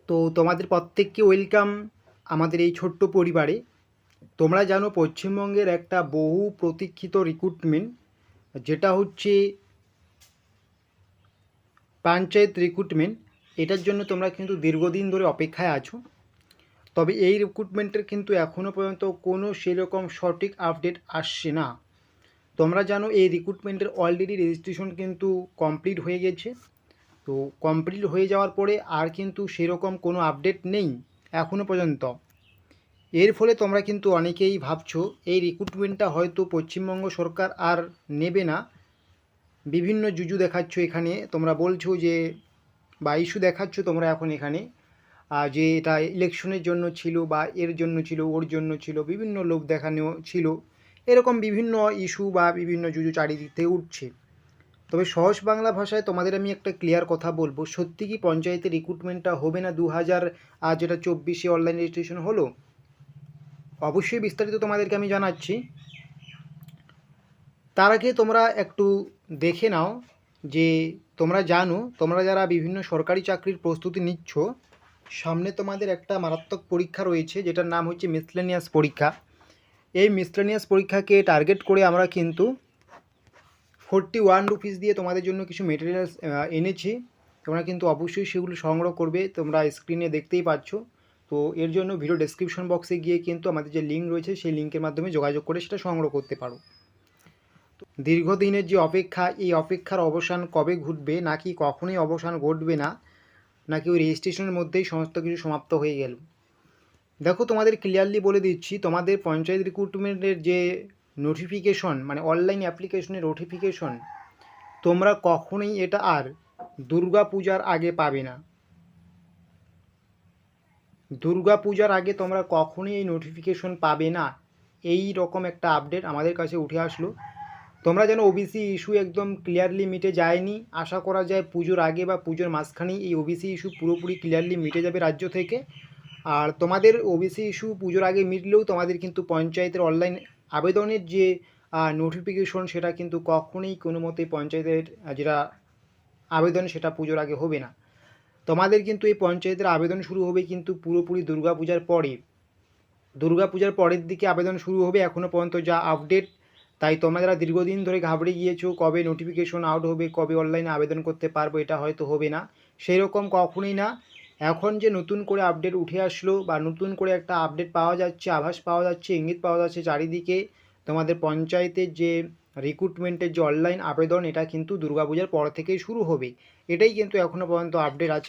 তো তোমাদের প্রত্যেককে ওয়েলকাম আমাদের এই ছোট্ট পরিবারে। তোমরা জানো পশ্চিমবঙ্গের একটা বহু প্রতীক্ষিত রিক্রুটমেন্ট, যেটা হচ্ছে পঞ্চায়েত রিক্রুটমেন্ট। এটার জন্য তোমরা কিন্তু দীর্ঘদিন ধরে অপেক্ষায় আছো। তবে এই রিক্রুটমেন্টের কিন্তু এখনও পর্যন্ত কোনো সেরকম সঠিক আপডেট আসছে না। তোমরা জানো এই রিক্রুটমেন্টের অলরেডি রেজিস্ট্রেশন কিন্তু কমপ্লিট হয়ে গেছে। তো কমপ্লিট হয়ে যাওয়ার পরে আর কিন্তু সেরকম কোনো আপডেট নেই এখনও পর্যন্ত। এর ফলে তোমরা কিন্তু অনেকেই ভাবছো এই রিক্রুটমেন্টটা হয়তো পশ্চিমবঙ্গ সরকার আর নেবে না। বিভিন্ন জুজু দেখাচ্ছ এখানে, তোমরা বলছো যে বা ইস্যু দেখাচ্ছ তোমরা এখন এখানে, যে এটা ইলেকশনের জন্য ছিল বা এর জন্য ছিল ওর জন্য ছিল, বিভিন্ন লোক দেখানো ছিল, এরকম বিভিন্ন ইস্যু বা বিভিন্ন জুজু চারিদিক থেকে উঠছে। তবে সহজ বাংলা ভাষায় তোমাদের আমি একটা ক্লিয়ার কথা বলবো, সত্যি কি পঞ্চায়েতের রিক্রুটমেন্টটা হবে না 2024 অনলাইন রেজিস্ট্রেশন হলো? অবশ্যই বিস্তারিত তোমাদেরকে আমি জানাচ্ছি। তার আগে তোমরা একটু দেখে নাও যে তোমরা জানো, তোমরা যারা বিভিন্ন সরকারি চাকরির প্রস্তুতি নিচ্ছ, সামনে তোমাদের একটা মারাত্মক পরীক্ষা রয়েছে যেটার নাম হচ্ছে মিসলেনিয়াস পরীক্ষা। এই মিসলেনিয়াস পরীক্ষাকে টার্গেট করে আমরা কিন্তু 41 রুপিস দিয়ে তোমাদের জন্য কিছু মেটেরিয়ালস এনেছি। তোমরা কিন্তু অবশ্যই সেগুলো সংগ্রহ করবে, তোমরা স্ক্রিনে দেখতেই পাচ্ছ। তো এর জন্য ভিডিও ডেসক্রিপশন বক্সে গিয়ে কিন্তু আমাদের যে লিঙ্ক রয়েছে সেই লিঙ্কের মাধ্যমে যোগাযোগ করে সেটা সংগ্রহ করতে পারো। দীর্ঘদিনের যে অপেক্ষা, এই অপেক্ষার অবসান কবে ঘটবে, নাকি কখনোই অবসান ঘটবে না, নাকি ওই রেজিস্ট্রেশনের মধ্যেই সমস্ত কিছু সমাপ্ত হয়ে গেল? দেখো তোমাদের ক্লিয়ারলি বলে দিচ্ছি, তোমাদের পঞ্চায়েত রিক্রুটমেন্টের যে নোটিফিকেশন, মানে অনলাইন অ্যাপ্লিকেশনের নোটিফিকেশন, তোমরা কখনোই এটা আর দুর্গা পূজার আগে পাবে না। দুর্গা পূজার আগে তোমরা কখনোই এই নোটিফিকেশন পাবে না। এই রকম একটা আপডেট আমাদের কাছে উঠে আসলো। তোমরা যেন ওবিসি ইস্যু একদম ক্লিয়ারলি মিটে যায়নি, আশা করা যায় পুজোর আগে বা পুজোর মাঝখানেই এই ওবিসি ইস্যু পুরোপুরি ক্লিয়ারলি মিটে যাবে রাজ্য থেকে। আর তোমাদের ওবিসি ইস্যু পুজোর আগে মিটলেও তোমাদের কিন্তু পঞ্চায়েতের অনলাইন আবেদনের যে নোটিফিকেশন, সেটা কিন্তু কখনোই কোনো মতেই পঞ্চায়েতের যেটা আবেদন সেটা পুজোর আগে হবে না। তোমাদের কিন্তু এই পঞ্চায়েতের আবেদন শুরু হবে কিন্তু পুরোপুরি দুর্গাপূজার পরে। দুর্গাপূজার পরের দিকে আবেদন শুরু হবে এখনও পর্যন্ত যা আপডেট। তাই তোমরা যারা দীর্ঘদিন ধরে ঘাবড়ে গিয়েছো কবে নোটিফিকেশন আউট হবে, কবে অনলাইনে আবেদন করতে পারবো, এটা হয়তো হবে না, সেই রকম কখনোই না। এখন যে নতুন করে আপডেট উঠে আসলো বা নতুন করে একটা আপডেট পাওয়া যাচ্ছে, আভাস পাওয়া যাচ্ছে, ইঙ্গিত পাওয়া যাচ্ছে চারিদিকে, তোমাদের পঞ্চায়েতের যে রিক্রুটমেন্টের যে অনলাইন আবেদন, এটা কিন্তু দুর্গাপূজার পর থেকেই শুরু হবে। এটাই কিন্তু এখনও পর্যন্ত আপডেট আছে।